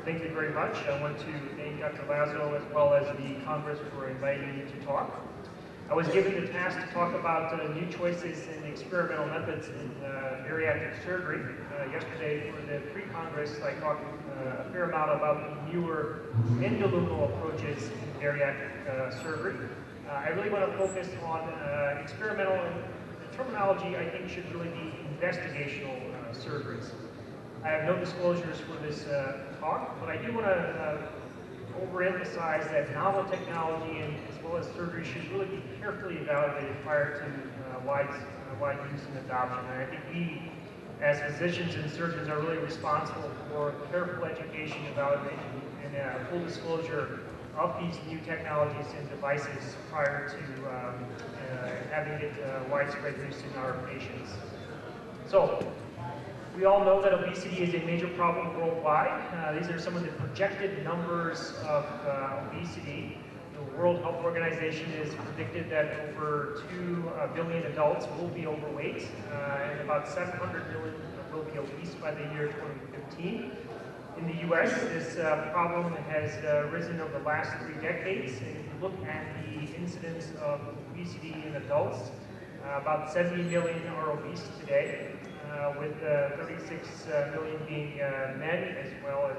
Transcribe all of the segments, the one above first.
Thank you very much. I want to thank Dr. Lazo as well as the Congress for inviting me to talk. I was given the task to talk about new choices in experimental methods in bariatric surgery. Yesterday for the pre-Congress, I talked a fair amount about the newer endoluminal approaches in bariatric surgery. I really want to focus on experimental, and the terminology I think should really be investigational surgeries. I have no disclosures for this talk, but I do want to overemphasize that novel technology and as well as surgery should really be carefully evaluated prior to wide use and adoption. And I think we, as physicians and surgeons, are really responsible for careful education, evaluation, and full disclosure of these new technologies and devices prior to having it widespread use in our patients. So, we all know that obesity is a major problem worldwide. These are some of the projected numbers of obesity. The World Health Organization has predicted that over 2 billion adults will be overweight, and about 700 million will be obese by the year 2015. In the U.S., this problem has risen over the last 3 decades. And if you look at the incidence of obesity in adults, about 70 million are obese today. With 36 million being men, as well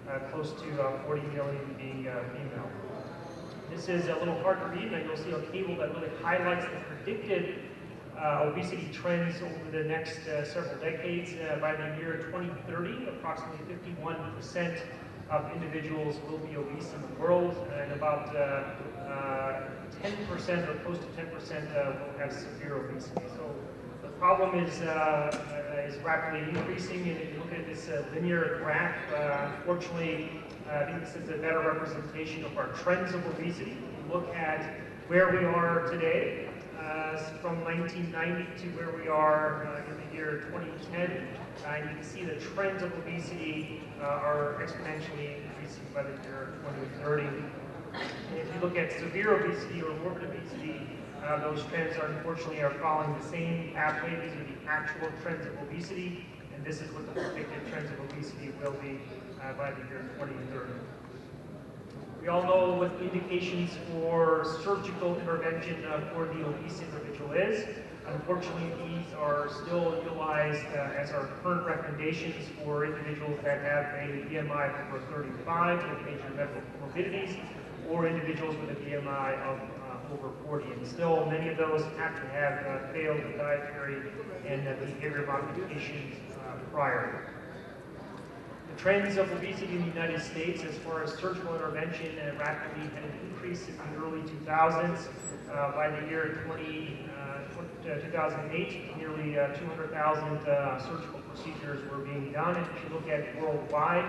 as close to 40 million being female. This is a little hard to read, and you'll see a table that really highlights the predicted obesity trends over the next several decades. By the year 2030, approximately 51% of individuals will be obese in the world, and about 10% or close to 10% will have severe obesity. So the problem is rapidly increasing, and if you look at this linear graph, unfortunately, I think this is a better representation of our trends of obesity. If you look at where we are today, from 1990 to where we are in the year 2010, and you can see the trends of obesity are exponentially increasing by the year 2030. And if you look at severe obesity or morbid obesity, those trends unfortunately are following the same pathway. These are the actual trends of obesity, and this is what the predicted trends of obesity will be by the year 2030. We all know what the indications for surgical intervention for the obese individual is. Unfortunately, these are still utilized as our current recommendations for individuals that have a BMI over 35 with major medical comorbidities, or individuals with a BMI of over 40, and still many of those have to have failed dietary and behavior modifications prior. The trends of obesity in the United States as far as surgical intervention rapidly had an increase in the early 2000s. By the year 2008, nearly 200,000 surgical procedures were being done, and if you look at worldwide,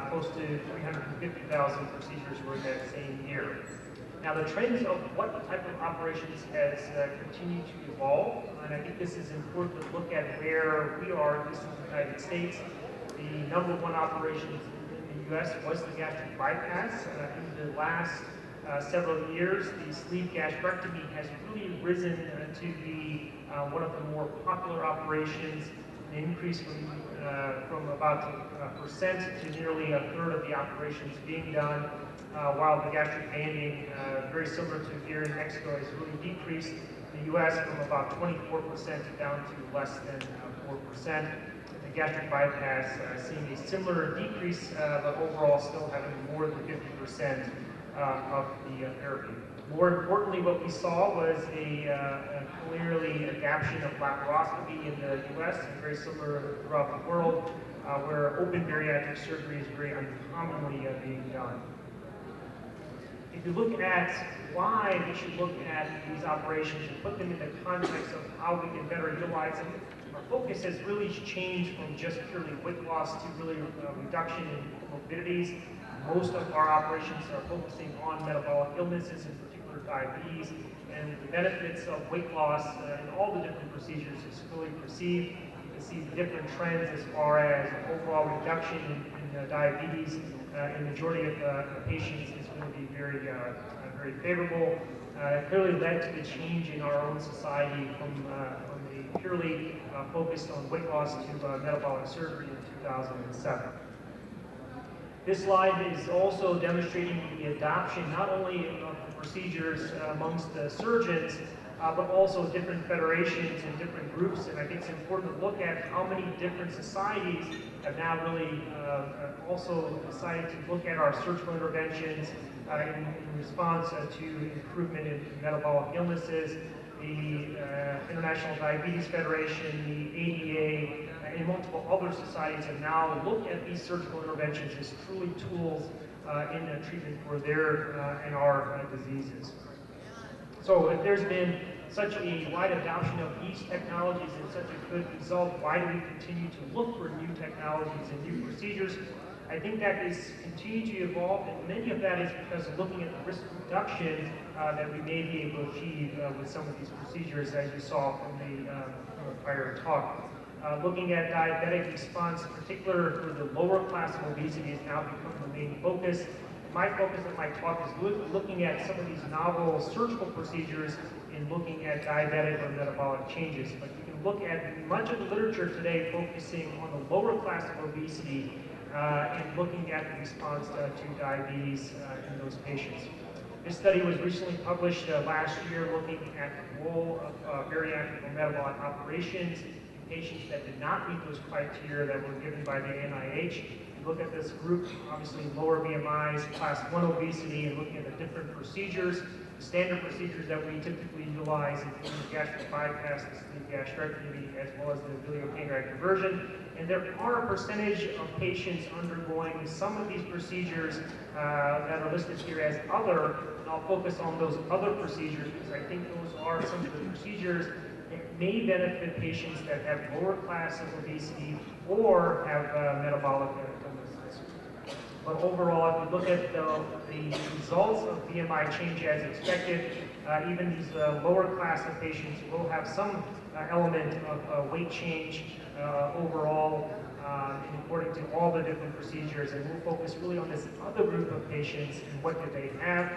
close to 350,000 procedures were in that same year. Now, the trends of what type of operations has continued to evolve, and I think this is important to look at where we are, at least in the United States. The number one operation in the U.S. was the gastric bypass. In the last several years, the sleeve gastrectomy has really risen to be one of the more popular operations, an increase from about 1% to nearly a third of the operations being done, while the gastric banding, very similar to here in Mexico, has really decreased in the U.S. from about 24% down to less than 4%. The gastric bypass seeing a similar decrease, but overall still having more than 50% of the therapy. More importantly, what we saw was a clearly adaptation of laparoscopy in the U.S. and very similar throughout the world, where open bariatric surgery is very uncommonly being done. If you look at why we should look at these operations and put them in the context of how we can better utilize them, our focus has really changed from just purely weight loss to really reduction in comorbidities. Most of our operations are focusing on metabolic illnesses, in particular diabetes, and the benefits of weight loss in all the different procedures is clearly perceived. You can see the different trends as far as overall reduction in diabetes in the majority of patients is going to be very favorable. It clearly led to the change in our own society from a purely focused on weight loss to metabolic surgery in 2007. This slide is also demonstrating the adoption not only of the procedures amongst the surgeons, but also different federations and different groups. And I think it's important to look at how many different societies have now really also decided to look at our surgical interventions in response to improvement in metabolic illnesses. The International Diabetes Federation, the ADA, and multiple other societies have now looked at these surgical interventions as truly tools in the treatment for their and our diseases. So if there's been such a wide adoption of these technologies and such a good result, why do we continue to look for new technologies and new procedures? I think that is continuing to evolve, and many of that is because of looking at the risk reduction that we may be able to achieve with some of these procedures, as you saw from the prior talk. Looking at diabetic response, in particular for the lower class of obesity, has now become the main focus. My focus in my talk is looking at some of these novel surgical procedures in looking at diabetic or metabolic changes. But you can look at much of the literature today focusing on the lower class of obesity and looking at the response to diabetes in those patients. This study was recently published last year looking at the role of bariatric or metabolic operations in patients that did not meet those criteria that were given by the NIH. Look at this group, obviously lower BMIs, class 1 obesity, and looking at the different procedures, the standard procedures that we typically utilize, including gastric bypass, the sleeve gastrectomy, as well as the biliopancreatic conversion. And there are a percentage of patients undergoing some of these procedures that are listed here as other, and I'll focus on those other procedures because I think those are some of the procedures that may benefit patients that have lower class of obesity or have metabolic illnesses. But overall, if you look at the results of BMI change as expected, even these lower class of patients will have some element of weight change overall, according to all the different procedures, and we'll focus really on this other group of patients and what do they have.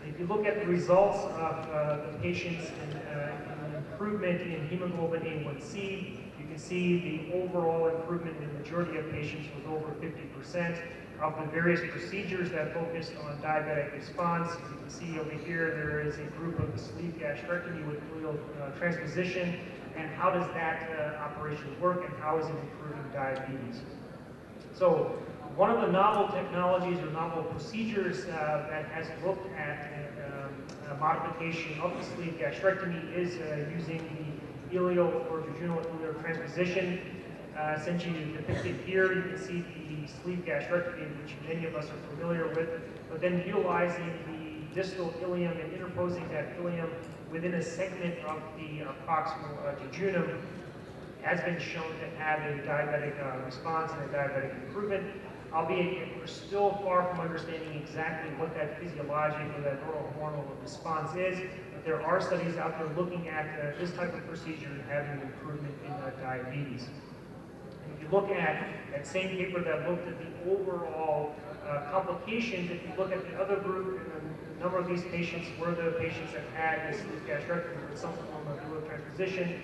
If you look at the results of the patients in improvement in hemoglobin A1C, you can see the overall improvement in the majority of patients was over 50%. Of the various procedures that focused on diabetic response, you can see over here there is a group of the sleeve gastrectomy with ileal transposition, and how does that operation work and how is it improving diabetes. So one of the novel technologies or novel procedures that has looked at modification of the sleeve gastrectomy is using the ileal or jejunal ileal transposition. Essentially depicted here, you can see the sleeve gastrectomy, which many of us are familiar with, but then utilizing the distal ileum and interposing that ileum within a segment of the proximal jejunum has been shown to have a diabetic response and a diabetic improvement, albeit we're still far from understanding exactly what that physiologic or that neurohormonal response is, but there are studies out there looking at this type of procedure and having an improvement in diabetes. If you look at that same paper that looked at the overall complications, if you look at the other group, a number of these patients were the patients that had this sleeve gastrectomy with some form of ileal transposition.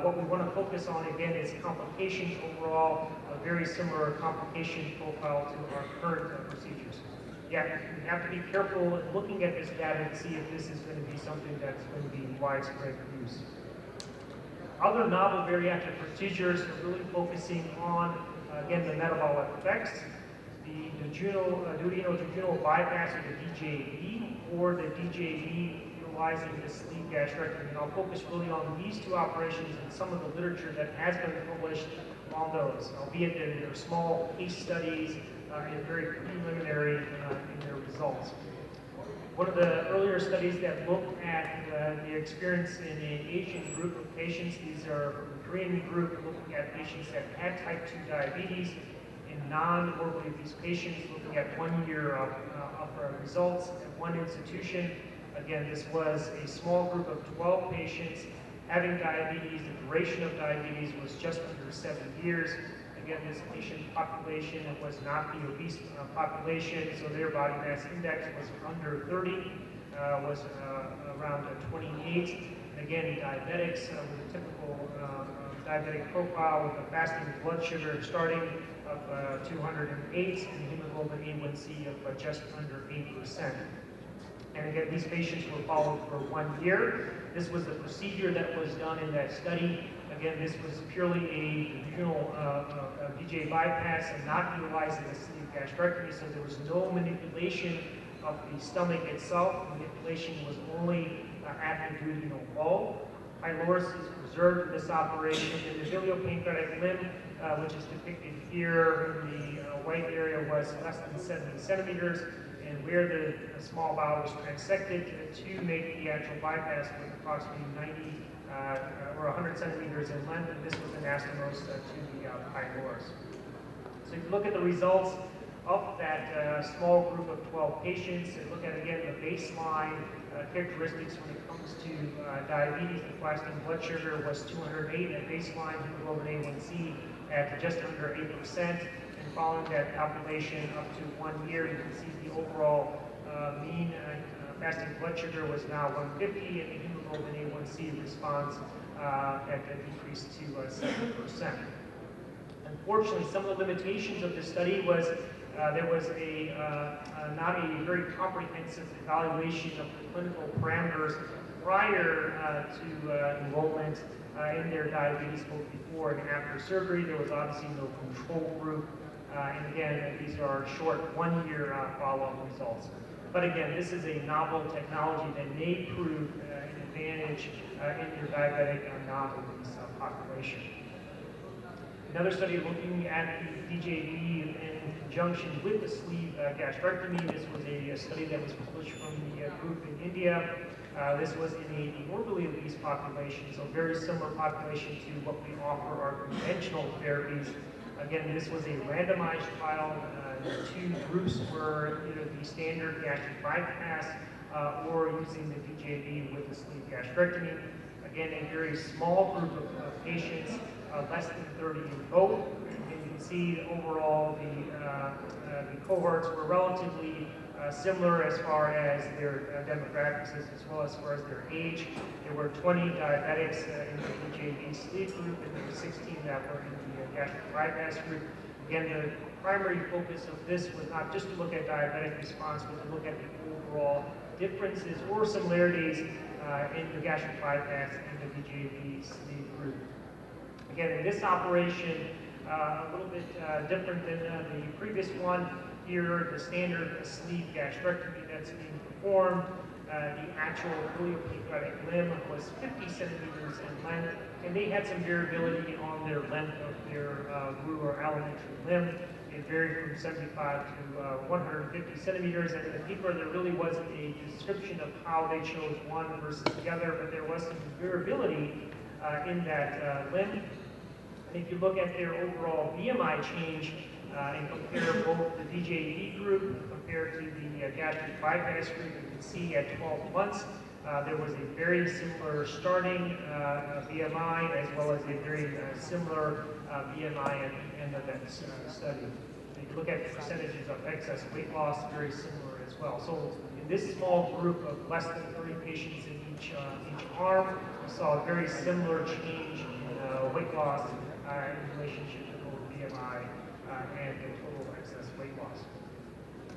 What we want to focus on again is complications overall, a very similar complication profile to our current procedures. Yet we have to be careful in looking at this data and see if this is going to be something that's going to be widespread use. Other novel bariatric procedures are really focusing on, again, the metabolic effects. The duodenojejunal bypass or the DJB, or the DJB utilizing the sleeve gastrectomy. And I'll focus really on these two operations and some of the literature that has been published on those, albeit that they're small case studies and very preliminary in their results. One of the earlier studies that looked at the experience in an Asian group of patients, these are from the Korean group, looking at patients that had type 2 diabetes in non-morbidly obese patients, looking at 1 year of results at one institution. Again, this was a small group of 12 patients having diabetes. The duration of diabetes was just under 7 years. Again, this patient population was not the obese population, so their body mass index was under 30, was around 28. And again, diabetics with a typical diabetic profile with a fasting blood sugar starting of 208 and hemoglobin A1C of just under 8%. And again, these patients were followed for 1 year. This was the procedure that was done in that study. Again, this was purely a vaginal VJ bypass and not utilizing a sleeve gastrectomy, so there was no manipulation of the stomach itself. Manipulation was only at the duodenal wall. Pylorus is preserved in this operation, and the biliopancreatic limb, which is depicted here in the white area, was less than 70 centimeters, and where the small bowel was transected to make the actual bypass was approximately 90 or 100 centimeters in length, and this was anastomose to the pylorus. So if you look at the results of that small group of 12 patients, and look at again the baseline characteristics when it comes to diabetes, the fasting blood sugar was 208 at baseline, hemoglobin A1C at just under 8%, and following that population up to 1 year, you can see the overall mean fasting blood sugar was now 150, and the hemoglobin A1C response at a decrease to 7%. Unfortunately, some of the limitations of this study was there was not a very comprehensive evaluation of the clinical parameters prior to enrollment in their diabetes, both before and after surgery. There was obviously no control group, and again, these are short 1 year follow-up results. But again, this is a novel technology that may prove an advantage in your diabetic non-obese population. Another study looking at the DJB in conjunction with the sleeve gastrectomy. This was a study that was published from the group in India. This was in a morbidly obese population, so very similar population to what we offer our conventional therapies. Again, this was a randomized trial. The two groups were either the standard gastric bypass or using the DJB with the sleeve gastrectomy. Again, a very small group of patients, less than 30 in both. And you can see overall the cohorts were relatively similar as far as their demographics as well as far as their age. There were 20 diabetics in the DJB sleeve group, and there were 16 that were in the gastric bypass group. Again, the primary focus of this was not just to look at diabetic response, but to look at the overall differences or similarities in the gastric bypass and the DJB sleeve group. Again, in this operation, a little bit different than the previous one. Here, the standard sleeve gastrectomy that's being performed, the actual biliopancreatic limb was 50 centimeters in length, and they had some variability on their length of their root or alimentary limb. It varied from 75 to 150 centimeters, and the paper there really wasn't a description of how they chose one versus the other, but there was some variability in that limb. And if you look at their overall BMI change and compare both the DJB group compared to the gastric bypass group, you can see at 12 months there was a very similar starting BMI as well as a very similar BMI at the end of that study. If you look at the percentages of excess weight loss, very similar as well. So in this small group of less than 30 patients in each arm, we saw a very similar change in weight loss in relationship to both BMI and the total excess weight loss.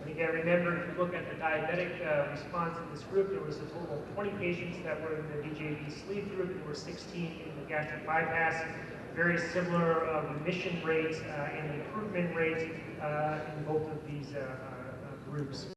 And again, remember, if you look at the diabetic response in this group, there was a total of 20 patients that were in the DJB sleeve group. There were 16 in the gastric bypass. Very similar remission rates and improvement rates in both of these groups.